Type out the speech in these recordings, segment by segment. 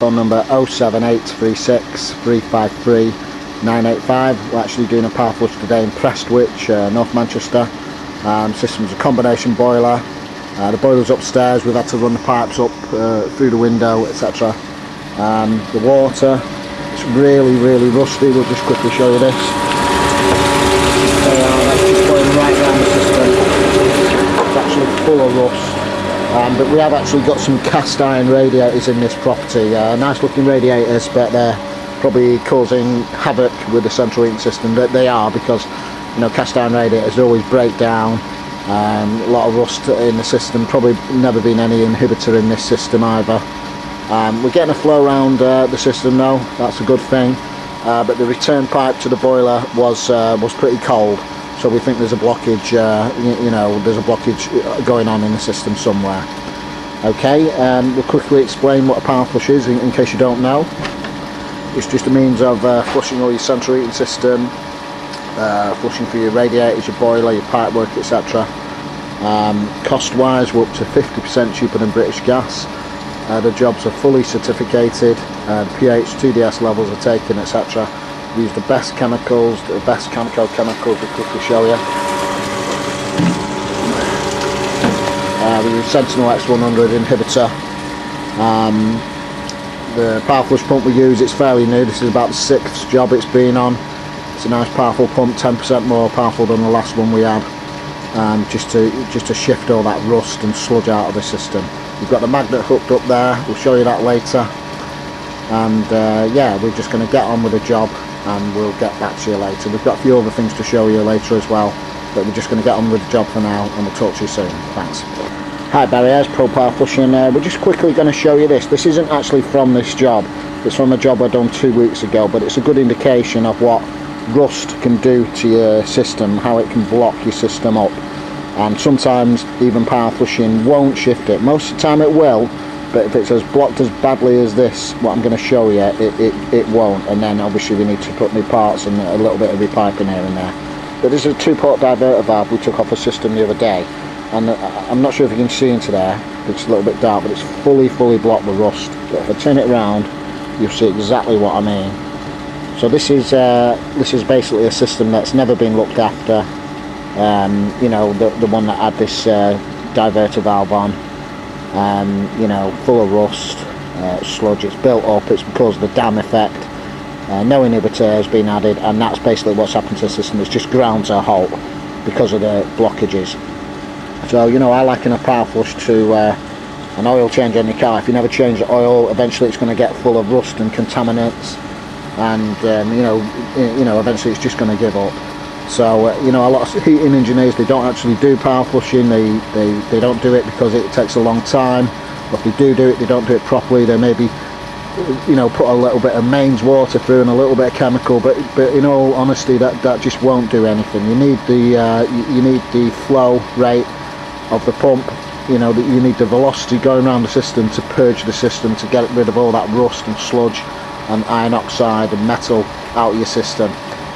Phone number 07836 353 985. We're actually doing a power flush today in Prestwich, North Manchester. System's a combination boiler. The boiler's upstairs. We've had to run the pipes up through the window, etc. The water, it's really rusty. We'll just quickly show you this. That's just going right down the system. It's actually full of rust. But we have actually got some cast iron radiators in this property. Nice looking radiators, but they're probably causing havoc with the central heating system. They are, because cast iron radiators always break down. A lot of rust in the system. Probably never been any inhibitor in this system either. We're getting a flow around the system though. That's a good thing. But the return pipe to the boiler was pretty cold. So we think there's a blockage, there's a blockage going on in the system somewhere. Okay, we'll quickly explain what a power flush is in case you don't know. It's just a means of flushing all your central heating system, flushing through your radiators, your boiler, your pipe work, etc. Cost-wise, we're up to 50% cheaper than British gas. The jobs are fully certificated, the pH, TDS levels are taken, etc. We use the best chemicals, the best chemical chemicals. We'll quickly show you. We use Sentinel X100 inhibitor. The power flush pump we use, it's fairly new. This is about the 6th job it's been on. It's a nice powerful pump, 10% more powerful than the last one we had. Just to shift all that rust and sludge out of the system. We've got the magnet hooked up there. We'll show you that later. And yeah, we're just going to get on with the job, and we'll get back to you later. We've got a few other things to show you later as well, but we're just going to get on with the job for now, and we'll talk to you soon. Thanks. Hi Barry, here's Pro-powerflushing. We're just quickly going to show you this. This isn't actually from this job. It's from a job I done 2 weeks ago, but it's a good indication of what rust can do to your system, how it can block your system up. And sometimes even power flushing won't shift it. Most of the time it will, but if it's as blocked as badly as this, what I'm going to show you, it won't. And then obviously we need to put new parts and a little bit of repiping here and there. But this is a 2-port diverter valve we took off a system the other day, and I'm not sure if you can see into there. It's a little bit dark, but it's fully blocked with rust. But if I turn it around, you'll see exactly what I mean. So this is basically a system that's never been looked after. The one that had this diverter valve on. Full of rust, sludge. It's built up, it's because of the dam effect. No inhibitor has been added, and that's basically what's happened to the system. It's just ground to a halt because of the blockages. So I liken a power flush to an oil change on your car. If you never change the oil, eventually it's going to get full of rust and contaminants, and eventually it's just going to give up. So a lot of heating engineers, they don't actually do power flushing. They don't do it because it takes a long time. But if they do it, they don't do it properly. They maybe put a little bit of mains water through and a little bit of chemical, but in all honesty, that just won't do anything. You need the flow rate of the pump. You need the velocity going around the system to purge the system, to get rid of all that rust and sludge and iron oxide and metal out of your system.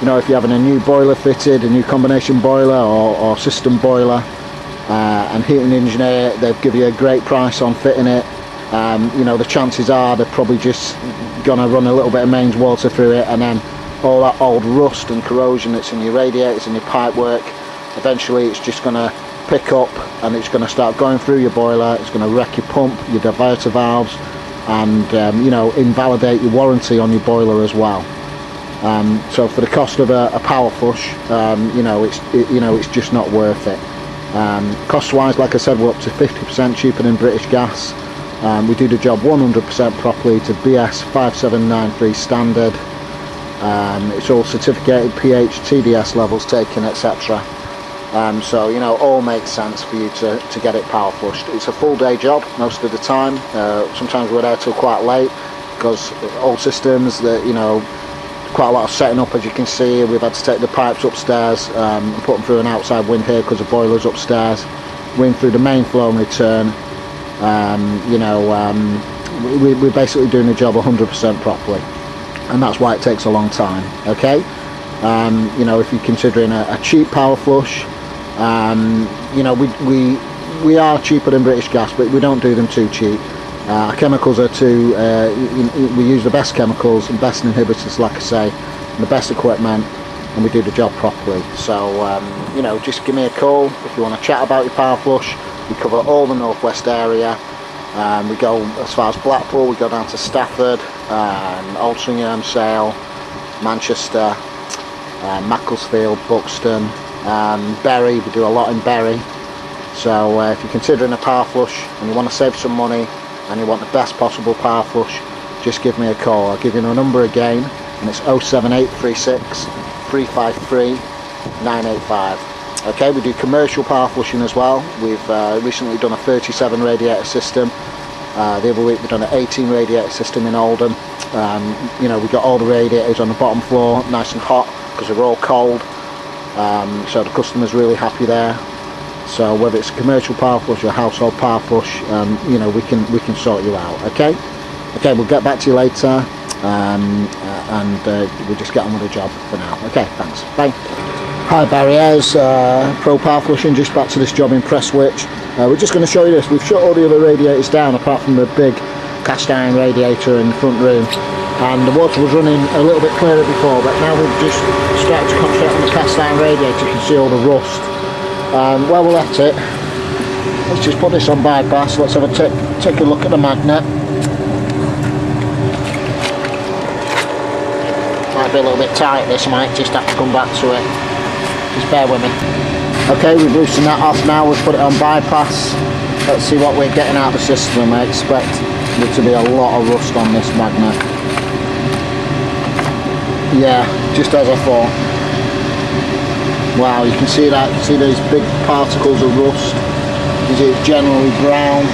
If you're having a new boiler fitted, a new combination boiler or system boiler, and heating engineer, they'll give you a great price on fitting it. The chances are they're probably just gonna run a little bit of mains water through it, and then all that old rust and corrosion that's in your radiators and your pipe work, eventually it's just gonna pick up and it's gonna start going through your boiler. It's gonna wreck your pump, your diverter valves, and invalidate your warranty on your boiler as well. So for the cost of a power flush, it's just not worth it. Cost-wise, like I said, we're up to 50% cheaper than British gas. We do the job 100% properly to BS 5793 standard. It's all certificated, pH, TDS levels taken, etc. So all makes sense for you to get it power flushed. It's a full day job most of the time. Sometimes we're there till quite late because old systems that quite a lot of setting up, as you can see. We've had to take the pipes upstairs and put them through an outside wind here because the boiler's upstairs. Wind through the main flow and return. We're basically doing the job 100% properly, and that's why it takes a long time. Okay, if you're considering a cheap power flush, we are cheaper than British gas, but we don't do them too cheap. Our chemicals are we use the best chemicals and best inhibitors, like I say, and the best equipment, and we do the job properly. So you know, just give me a call if you want to chat about your power flush. We cover all the northwest area. We go as far as Blackpool, we go down to Stafford, Altrincham, Sale, Manchester, Macclesfield, Buxton, Bury. We do a lot in Bury. So if you're considering a power flush and you want to save some money and you want the best possible power flush, just give me a call. I'll give you a number again, and it's 07836 353 985. Okay, we do commercial power flushing as well. We've recently done a 37 radiator system. The other week we've done an 18 radiator system in Oldham. You know, we got all the radiators on the bottom floor nice and hot because they're all cold. So the customer's really happy there. So whether it's a commercial power flush or a household power flush, you know, we can sort you out. Okay, we'll get back to you later, and we'll just get on with the job for now. Okay, thanks. Bye. Hi Barry, Pro-powerflushing, just back to this job in Prestwich. We're just going to show you this. We've shut all the other radiators down apart from the big cast iron radiator in the front room, and the water was running a little bit clearer before, but now we've just started to concentrate on the cast iron radiator. You can see all the rust. Well, we'll let it. Let's just put this on bypass. Let's have a take a look at the magnet. Might be a little bit tight, this might just have to come back to it. Just bear with me. Okay, we've loosened that off now. We've put it on bypass. Let's see what we're getting out of the system. I expect there to be a lot of rust on this magnet. Yeah, just as I thought. Wow, you can see that. You see those big particles of rust. It's generally brown.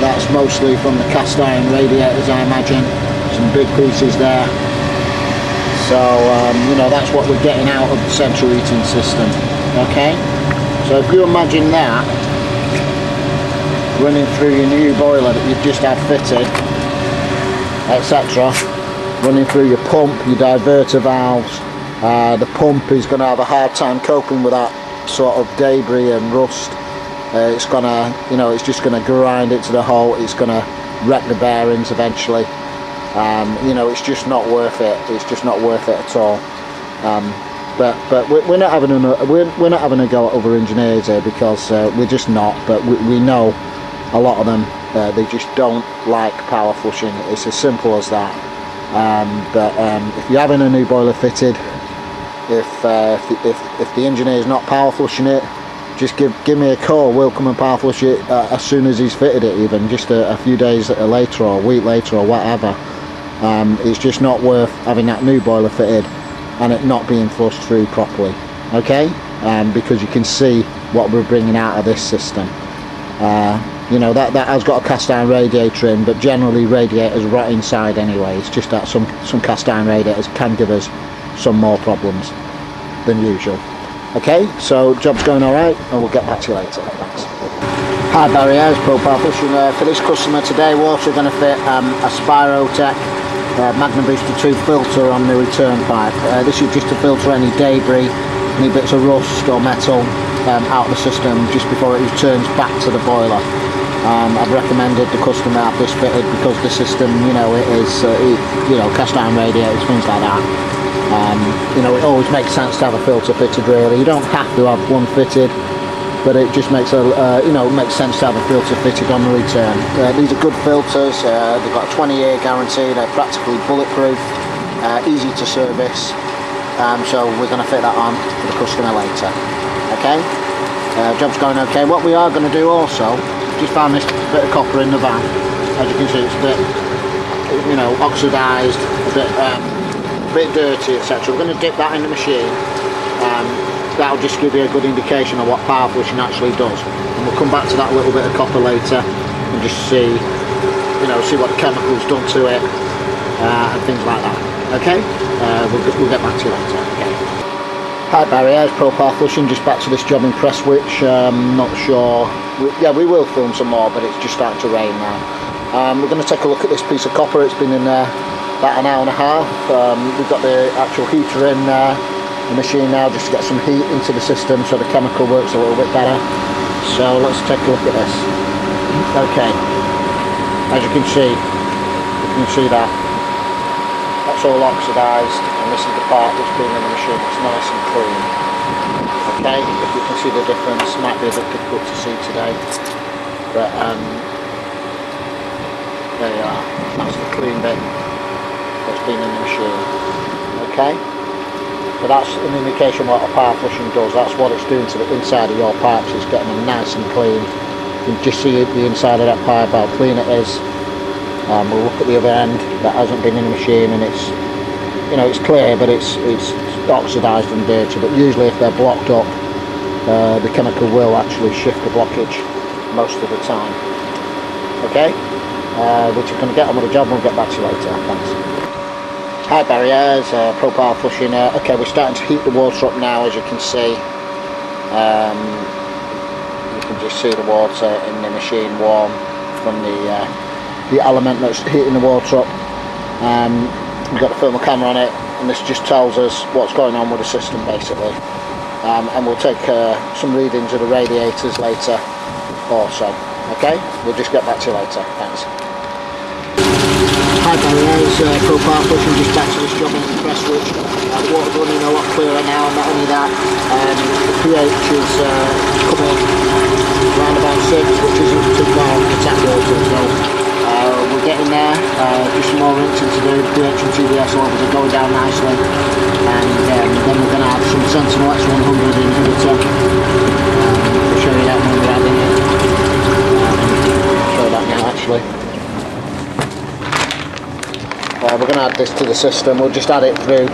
That's mostly from the cast iron radiators, I imagine. Some big pieces there. So you know, that's what we're getting out of the central heating system. Okay, so if you imagine that running through your new boiler that you've just had fitted, etc., running through your pump, your diverter valves, the pump is going to have a hard time coping with that sort of debris and rust. It's gonna, you know, it's just going to grind it to the hole. It's going to wreck the bearings eventually. You know, it's just not worth it. It's just not worth it at all. But we're not having a go at other engineers here, because we're just not. But we know a lot of them, they just don't like power flushing. It's as simple as that. But if you're having a new boiler fitted, if the engineer is not power flushing it, just give me a call. We'll come and power flush it as soon as he's fitted it, even just a few days later or a week later or whatever. It's just not worth having that new boiler fitted and it not being flushed through properly. Okay, because you can see what we're bringing out of this system. You know, that has got a cast iron radiator in, but generally radiators right inside anyway. It's just that some cast iron radiators can give us some more problems than usual. Okay, so job's going all right, and we'll get back to you later. Thanks. Hi Barry, it's Pro-powerflushing. For this customer today, we're also going to fit a Spirotech Magnum Booster 2 filter on the return pipe. This is just to filter any debris, any bits of rust or metal out of the system just before it returns back to the boiler. I've recommended the customer have this fitted because the system, you know, it is you know, cast iron radiators, things like that. You know, it always makes sense to have a filter fitted. Really, you don't have to have one fitted, but it just makes you know, makes sense to have a filter fitted on the return. These are good filters. They've got a 20-year guarantee. They're practically bulletproof, easy to service. So we're going to fit that on for the customer later. Okay, job's going okay. What we are going to do also, just found this bit of copper in the van. As you can see, it's a bit, you know, oxidised, a bit dirty, etc. We're going to dip that in the machine. That'll just give you a good indication of what power flushing actually does, and we'll come back to that little bit of copper later and just see, you know, see what the chemical's done to it and things like that. Okay, we'll get back to you later. Okay. Hi Barry, it's Pro-powerflushing, just back to this job in Prestwich. Not sure, yeah, we will film some more, but it's just starting to rain now. We're going to take a look at this piece of copper. It's been in there about an hour and a half. We've got the actual heater in the machine now just to get some heat into the system so the chemical works a little bit better. So let's take a look at this. Okay, As you can see that. That's all oxidised, and this is the part that's been in the machine. It's nice and clean. Okay, if you can see the difference, might be a bit difficult to see today, but there you are. That's the clean bit that's been in the machine. Okay, so that's an indication what a power flushing does. That's what it's doing to the inside of your pipes. It's getting them nice and clean. You can just see the inside of that pipe, how clean it is. We'll look at the other end that hasn't been in the machine, and it's, you know, it's clear, but it's oxidised and dirty. But usually if they're blocked up, the chemical will actually shift the blockage most of the time. Okay, we're just going to get on with the job and we'll get back to you later. Thanks. Hi barriers, Pro Power Flushing. Okay, we're starting to heat the water up now, as you can see. You can just see the water in the machine warm from the element that's heating the water up. We've got the thermal camera on it, and this just tells us what's going on with the system basically. And we'll take some readings of the radiators later also. Okay, we'll just get back to you later. Thanks. Hi barriers, Pro Power Flushing, just back to this job in prestwich. The water's running a lot clearer now, and not only that, the pH is coming around about 6, which isn't too far off the tap water, so we're getting there. Just some more rinsing to do. The pH and TDS levels are going down nicely, and then we're going to add some Sentinel X100 inhibitor. I'll show you that when we're adding it. I'll show that now actually. We're going to add this to the system. We'll just add it through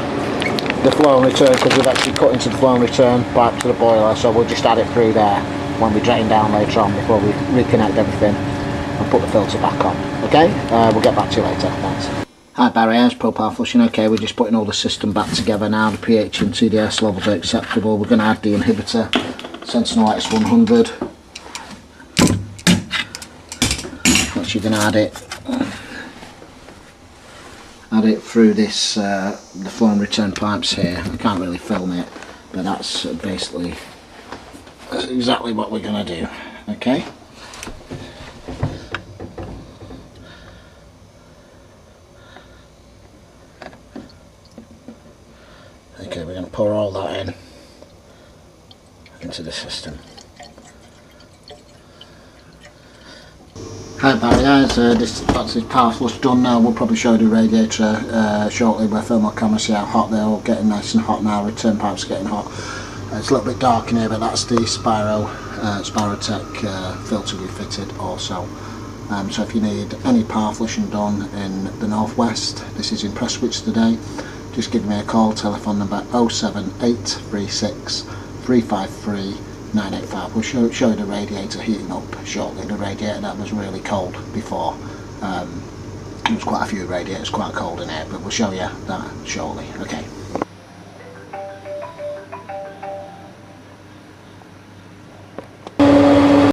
the flow and return, because we've actually cut into the flow and return pipe to the boiler, so we'll just add it through there when we drain down later on, before we reconnect everything and put the filter back on. Okay, we'll get back to you later. Thanks. Hi barriers, Pro Power Flushing. Okay, we're just putting all the system back together now. The pH and TDS levels are acceptable. We're going to add the inhibitor, Sentinel X100. Once you're going to add it through this the flow and return pipes here. I can't really film it, but that's basically exactly what we're going to do. Okay. Okay, we're going to pour all that into the system. Hi barriers, that's this power flush done now. We'll probably show you the radiator shortly with thermal camera, see how hot they're all getting, nice and hot now. Return pipes are getting hot. It's a little bit dark in here, but that's the Spirotech filter we fitted also. So if you need any power flushing done in the northwest, this is in Prestwich today, just give me a call. Telephone number 07836 353 985. We'll show you the radiator heating up shortly. The radiator that was really cold before. There was quite a few radiators quite cold in here, but we'll show you that shortly. Okay.